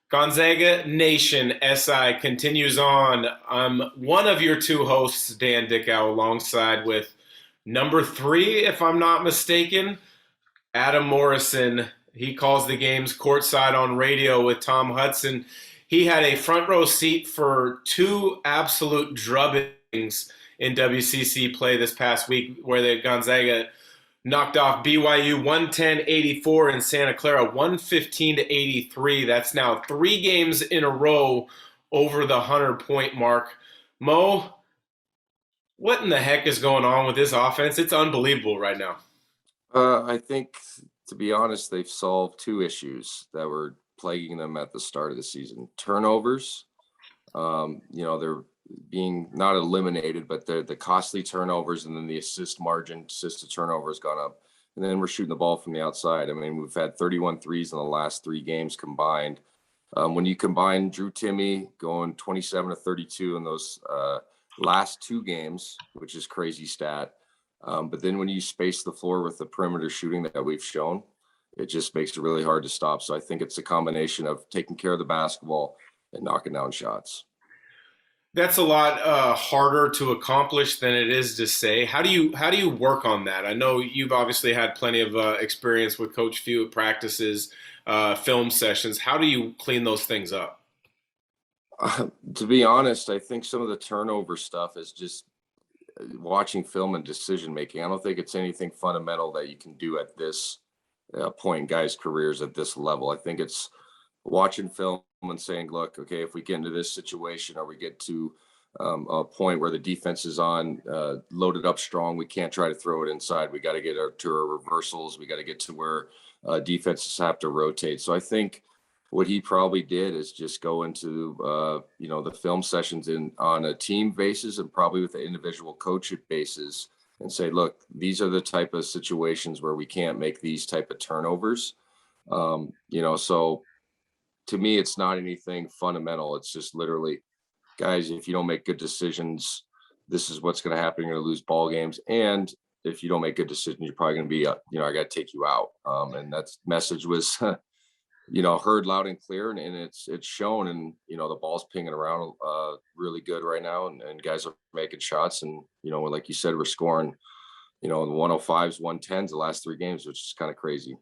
Gonzaga Nation SI continues on. I'm one of your two hosts, Dan Dickau, alongside with number three, if I'm not mistaken, Adam Morrison. He calls the games courtside on radio with Tom Hudson. He had a front row seat for two absolute drubbings in WCC play this past week, where the Gonzaga knocked off BYU 110-84 and Santa Clara 115-83. That's now 3 games in a row over the 100-point mark. Mo, what in the heck is going on with this offense? It's unbelievable right now. I think, to be honest, they've solved two issues that were plaguing them at the start of the season. Turnovers, they're being not eliminated, but the costly turnovers, and then the assist to turnover has gone up. And then we're shooting the ball from the outside. I mean, we've had 31 threes in the last 3 games combined. When you combine Drew Timme going 27 to 32 in those last 2 games, which is crazy stat. But then when you space the floor with the perimeter shooting that we've shown, it just makes it really hard to stop. So I think it's a combination of taking care of the basketball and knocking down shots. That's a lot harder to accomplish than it is to say. How do you work on that? I know you've obviously had plenty of experience with Coach Few at practices, film sessions. How do you clean those things up? To be honest, I think some of the turnover stuff is just watching film and decision making. I don't think it's anything fundamental that you can do at this point in guys' careers at this level. I think it's watching film and saying, look, okay, if we get into this situation or we get to a point where the defense is on loaded up strong, we can't try to throw it inside. We got to get to our reversals. We got to get to where defenses have to rotate. So I think what he probably did is just go into the film sessions on a team basis and probably with the individual coach basis and say, look, these are the type of situations where we can't make these type of turnovers. So to me, it's not anything fundamental. It's just literally, guys, if you don't make good decisions, this is what's going to happen. You're going to lose ball games. And if you don't make good decisions, you're probably going to be, I got to take you out. And that message was, heard loud and clear, and it's shown. And, the ball's pinging around really good right now. And guys are making shots. And, like you said, we're scoring, the 105s, 110s the last 3 games, which is kind of crazy.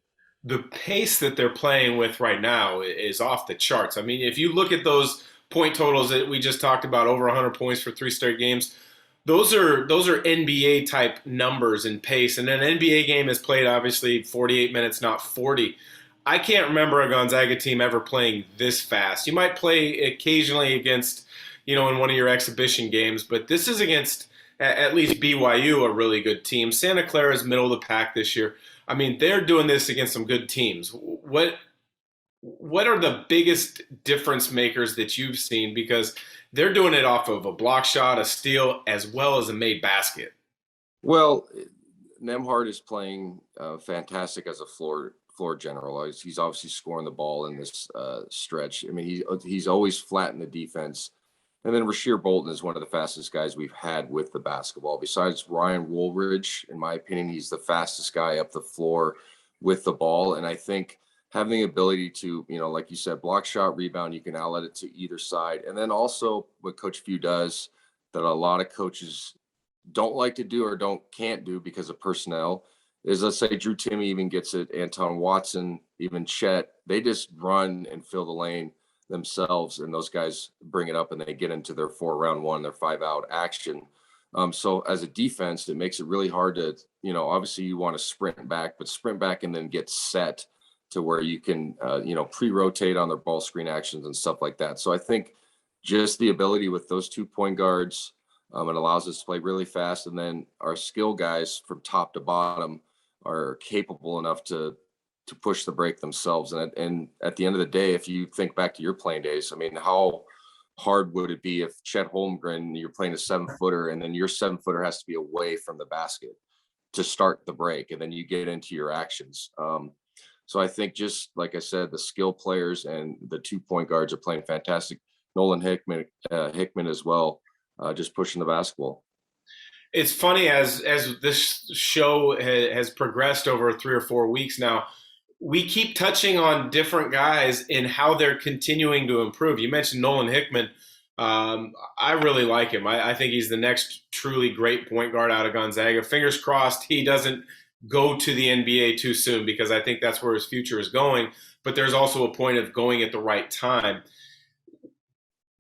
The pace that they're playing with right now is off the charts. I mean, if you look at those point totals that we just talked about, over 100 points for 3 straight games, those are NBA type numbers in pace. And an NBA game is played obviously 48 minutes, not 40. I can't remember a Gonzaga team ever playing this fast. You might play occasionally against, in one of your exhibition games, but this is against at least BYU, a really good team. Santa Clara is middle of the pack this year. I mean, they're doing this against some good teams. What are the biggest difference makers that you've seen? Because they're doing it off of a block shot, a steal, as well as a made basket. Well, Nemhard is playing fantastic as a floor general. He's obviously scoring the ball in this stretch. I mean, he's always flattened the defense. And then Rasheer Bolton is one of the fastest guys we've had with the basketball. Besides Ryan Woolridge, in my opinion, he's the fastest guy up the floor with the ball. And I think having the ability to, like you said, block shot, rebound, you can outlet it to either side. And then also what Coach Few does that a lot of coaches don't like to do or can't do because of personnel is, let's say Drew Timme even gets it, Anton Watson, even Chet, they just run and fill the lane themselves, and those guys bring it up and they get into their 4-round-1, their 5-out action. So as a defense, it makes it really hard to, obviously you want to sprint back and then get set to where you can, pre-rotate on their ball screen actions and stuff like that. So I think just the ability with those 2 point guards, it allows us to play really fast. And then our skill guys from top to bottom are capable enough to push the break themselves. And at the end of the day, if you think back to your playing days, I mean, how hard would it be if Chet Holmgren, you're playing a 7-footer and then your 7-footer has to be away from the basket to start the break, and then you get into your actions. So I think, just like I said, the skill players and the 2 point guards are playing fantastic. Nolan Hickman as well, just pushing the basketball. It's funny, as this show has progressed over 3 or 4 weeks now, we keep touching on different guys in how they're continuing to improve. You mentioned Nolan Hickman. I really like him. I think he's the next truly great point guard out of Gonzaga. Fingers crossed he doesn't go to the NBA too soon, because I think that's where his future is going. But there's also a point of going at the right time.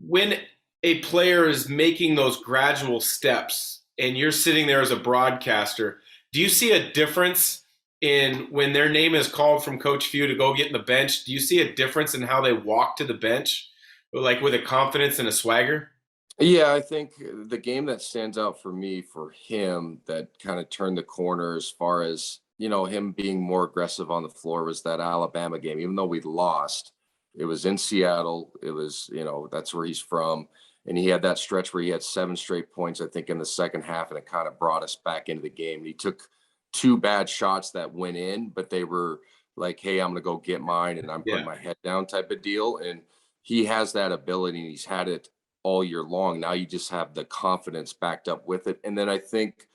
When a player is making those gradual steps and you're sitting there as a broadcaster, do you see a difference in when their name is called from Coach Few to go get in the bench? Do you see a difference in how they walk to the bench, like with a confidence and a swagger? Yeah, I think the game that stands out for me for him that kind of turned the corner as far as, him being more aggressive on the floor was that Alabama game. Even though we lost, it was in Seattle. It was, that's where he's from. And he had that stretch where he had 7 straight points, I think, in the second half, and it kind of brought us back into the game. And he took 2 bad shots that went in, but they were like, hey, I'm going to go get mine and I'm putting Yeah. my head down type of deal. And he has that ability and he's had it all year long. Now you just have the confidence backed up with it. And then I think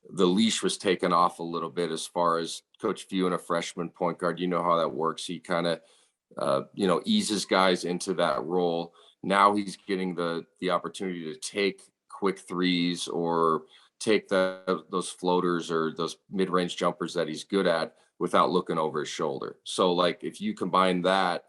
the leash was taken off a little bit as far as Coach Few and a freshman point guard. You know how that works. He kind of, eases guys into that role. Now he's getting the opportunity to take quick threes or take those floaters or those mid-range jumpers that he's good at without looking over his shoulder. So like if you combine that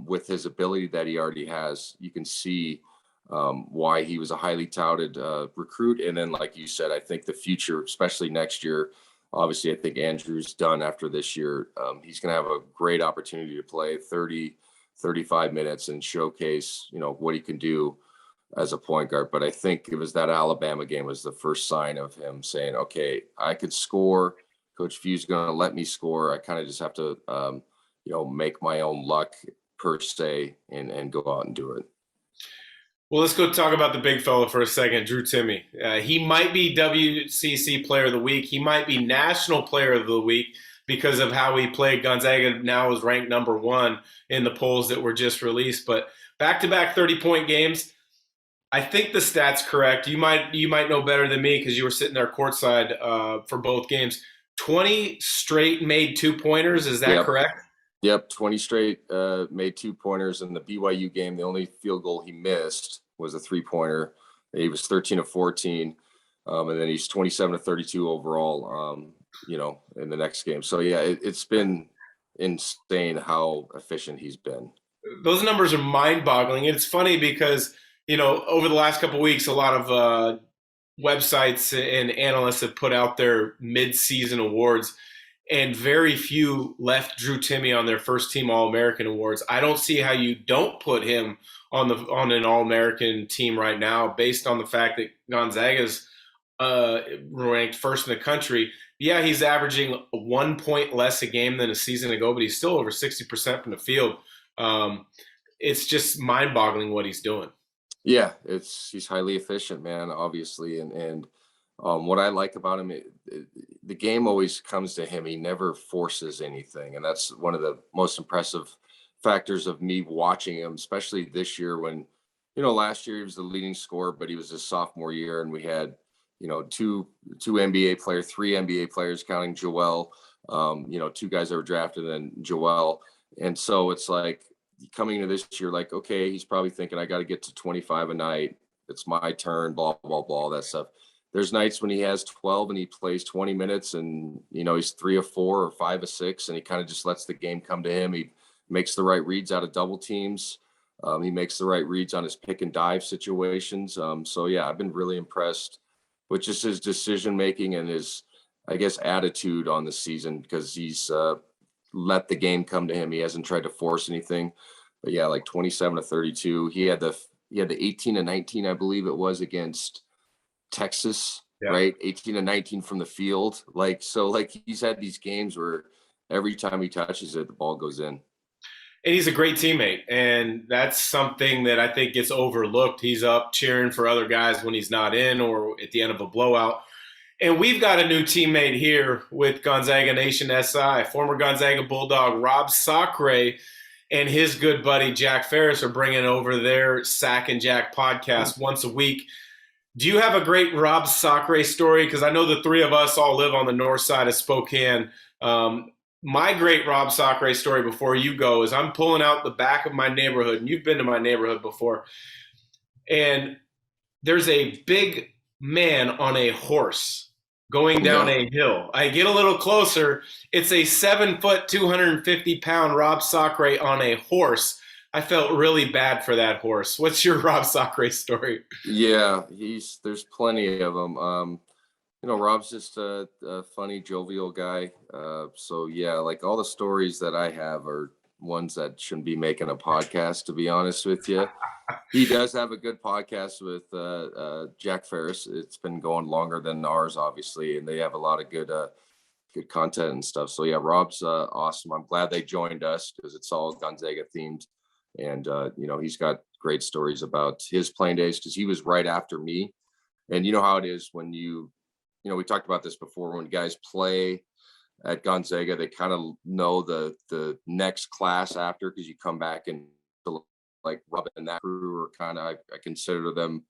with his ability that he already has, you can see why he was a highly touted recruit. And then, like you said, I think the future, especially next year, obviously, I think Andrew's done after this year. He's going to have a great opportunity to play 30, 35 minutes and showcase, what he can do as a point guard. But I think it was that Alabama game was the first sign of him saying, okay, I could score. Coach Few's going to let me score. I kind of just have to, make my own luck per se and go out and do it. Well, let's go talk about the big fella for a second, Drew Timme. He might be WCC Player of the Week. He might be National Player of the Week because of how he played. Gonzaga now is ranked number 1 in the polls that were just released. But back-to-back 30-point games. I think the stat's correct. You might know better than me because you were sitting there courtside for both games. 20 straight made 2-pointers. Is that correct? Yep, 20 straight made 2-pointers. In the BYU game, the only field goal he missed was a 3-pointer. He was 13 of 14, and then he's 27 of 32 overall, in the next game. So, yeah, it's been insane how efficient he's been. Those numbers are mind-boggling. It's funny because, over the last couple of weeks, a lot of websites and analysts have put out their mid-season awards, and very few left Drew Timme on their first team All-American awards. I don't see how you don't put him on an All-American team right now based on the fact that Gonzaga's ranked first in the country. Yeah, he's averaging 1 point less a game than a season ago, but he's still over 60% from the field. It's just mind-boggling what he's doing. Yeah, he's highly efficient, man, obviously. And what I like about him, the game always comes to him. He never forces anything. And that's one of the most impressive factors of me watching him, especially this year when, last year he was the leading scorer, but he was his sophomore year. And we had, two NBA players, 3 NBA players, counting Joel, 2 guys that were drafted and then Joel. And so it's like coming into this year, like, okay, he's probably thinking I got to get to 25 a night. It's my turn, blah, blah, blah, all that stuff. There's nights when he has 12 and he plays 20 minutes and, he's 3 of 4 or 5 of 6, and he kind of just lets the game come to him. He makes the right reads out of double teams. He makes the right reads on his pick and dive situations. So, yeah, I've been really impressed with just his decision-making and his, I guess, attitude on the season because he's let the game come to him. He hasn't tried to force anything. But, yeah, like 27 to 32. He had the 18 to 19, I believe it was, against Texas, right? 18 to 19 from the field. So he's had these games where every time he touches it, the ball goes in. And he's a great teammate, and that's something that I think gets overlooked. He's up cheering for other guys when he's not in or at the end of a blowout. And we've got a new teammate here with Gonzaga Nation SI. Former Gonzaga Bulldog Rob Sacre and his good buddy Jack Ferris are bringing over their Sack and Jack podcast once a week. Do you have a great Rob Sacre story? Because I know the 3 of us all live on the north side of Spokane. My great Rob Sacre story before you go is I'm pulling out the back of my neighborhood, and you've been to my neighborhood before, and there's a big man on a horse going down Yeah. a hill. I get a little closer. It's a 7 foot, 250 pound Rob Sacre on a horse. I felt really bad for that horse. What's your Rob Sacre story? Yeah, there's plenty of them. Rob's just a funny, jovial guy. So yeah, like all the stories that I have are ones that shouldn't be making a podcast, to be honest with you. He does have a good podcast with Jack Ferris. It's been going longer than ours, obviously, and they have a lot of good content and stuff. So yeah, Rob's awesome. I'm glad they joined us because it's all Gonzaga themed, and he's got great stories about his playing days because he was right after me. And you know how it is when we talked about this before, when guys play at Gonzaga, they kind of know the next class after, because you come back and like Rob and that crew are kind of, I consider them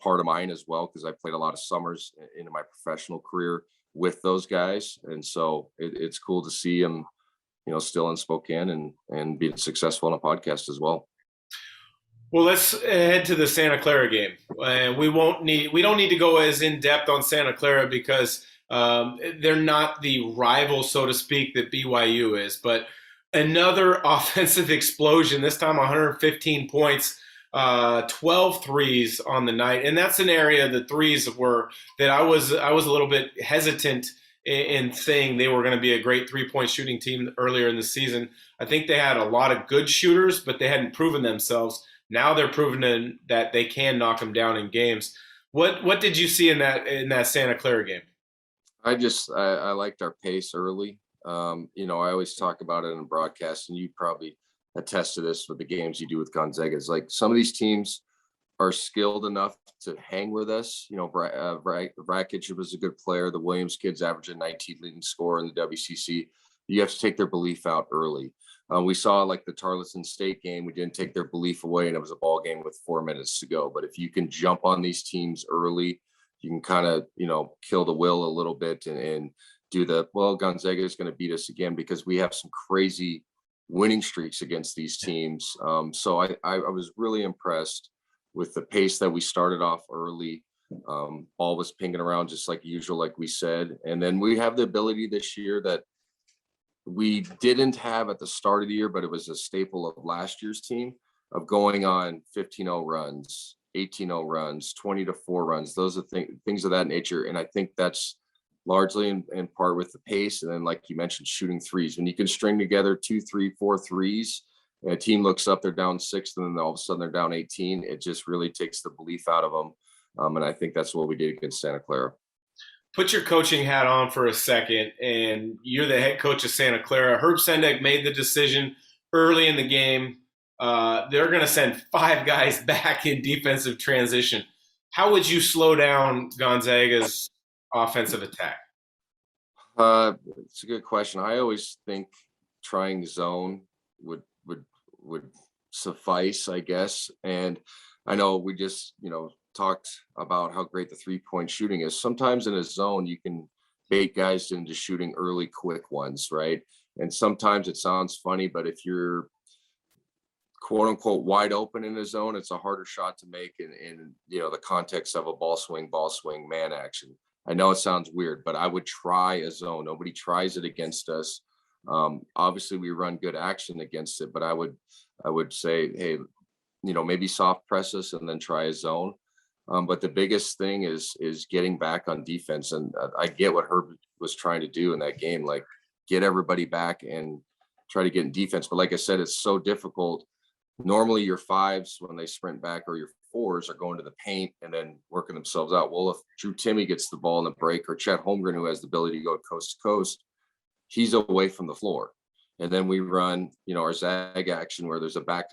part of mine as well, because I played a lot of summers into my professional career with those guys, and so it's cool to see him, still in Spokane and being successful on a podcast as well. Well, let's head to the Santa Clara game, and we don't need to go as in depth on Santa Clara because they're not the rival, so to speak, that BYU is. But another offensive explosion. This time, 115 points, 12 threes on the night, and that's an area the threes were that I was a little bit hesitant in saying they were going to be a great 3-point shooting team earlier in the season. I think they had a lot of good shooters, but they hadn't proven themselves. Now they're proving that they can knock them down in games. What did you see in that Santa Clara game? I liked our pace early. I always talk about it in broadcast, and you probably attest to this with the games you do with Gonzaga. It's like some of these teams are skilled enough to hang with us. Rakic was a good player. The Williams kids averaging 19 leading scorer in the WCC. You have to take their belief out early. We saw like the Tarleton State game. We didn't take their belief away, and it was a ball game with 4 minutes to go. But if you can jump on these teams early, you can kind of, kill the will a little bit and do Gonzaga is going to beat us again, because we have some crazy winning streaks against these teams. So I was really impressed with the pace that we started off early. Ball was pinging around just like usual, like we said. And then we have the ability this year that we didn't have at the start of the year, but it was a staple of last year's team, of going on 15-0 runs, 18-0 runs, 20-4 runs. Those are things of that nature. And I think that's largely in part with the pace. And then, like you mentioned, shooting threes. When you can string together 2, 3, 4 threes, and a team looks up, they're down 6, and then all of a sudden they're down 18, it just really takes the belief out of them. And I think that's what we did against Santa Clara. Put your coaching hat on for a second, and you're the head coach of Santa Clara. Herb Sendek made the decision early in the game. They're going to send 5 guys back in defensive transition. How would you slow down Gonzaga's offensive attack? It's a good question. I always think trying zone would suffice, I guess. And I know we just, talked about how great the 3-point shooting is. Sometimes in a zone, you can bait guys into shooting early, quick ones, right? And sometimes it sounds funny, but if you're quote unquote wide open in a zone, it's a harder shot to make in the context of a ball swing, man action. I know it sounds weird, but I would try a zone. Nobody tries it against us. Obviously we run good action against it, but I would say, hey, maybe soft press us and then try a zone. But the biggest thing is getting back on defense. And I get what Herb was trying to do in that game, like get everybody back and try to get in defense. But like I said, it's so difficult. Normally your 5s, when they sprint back, or your 4s are going to the paint and then working themselves out. Well, if Drew Timme gets the ball in the break, or Chet Holmgren, who has the ability to go coast to coast, he's away from the floor. And then we run, our zag action where there's a back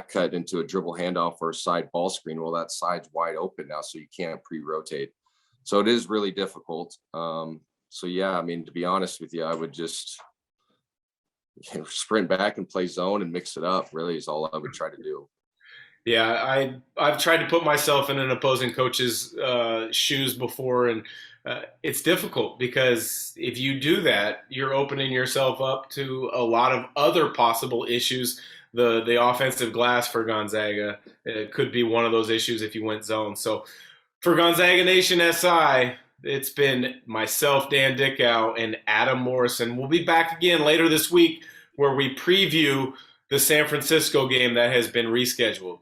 cut into a dribble handoff or a side ball screen. Well, that side's wide open now, so you can't pre-rotate. So it is really difficult. So yeah, I mean, to be honest with you, I would just sprint back and play zone and mix it up. Really is all I would try to do. Yeah, I've tried to put myself in an opposing coach's shoes before, and it's difficult because if you do that, you're opening yourself up to a lot of other possible issues. The offensive glass for Gonzaga could be one of those issues if you went zone. So for Gonzaga Nation SI, it's been myself, Dan Dickau, and Adam Morrison. We'll be back again later this week where we preview the San Francisco game that has been rescheduled.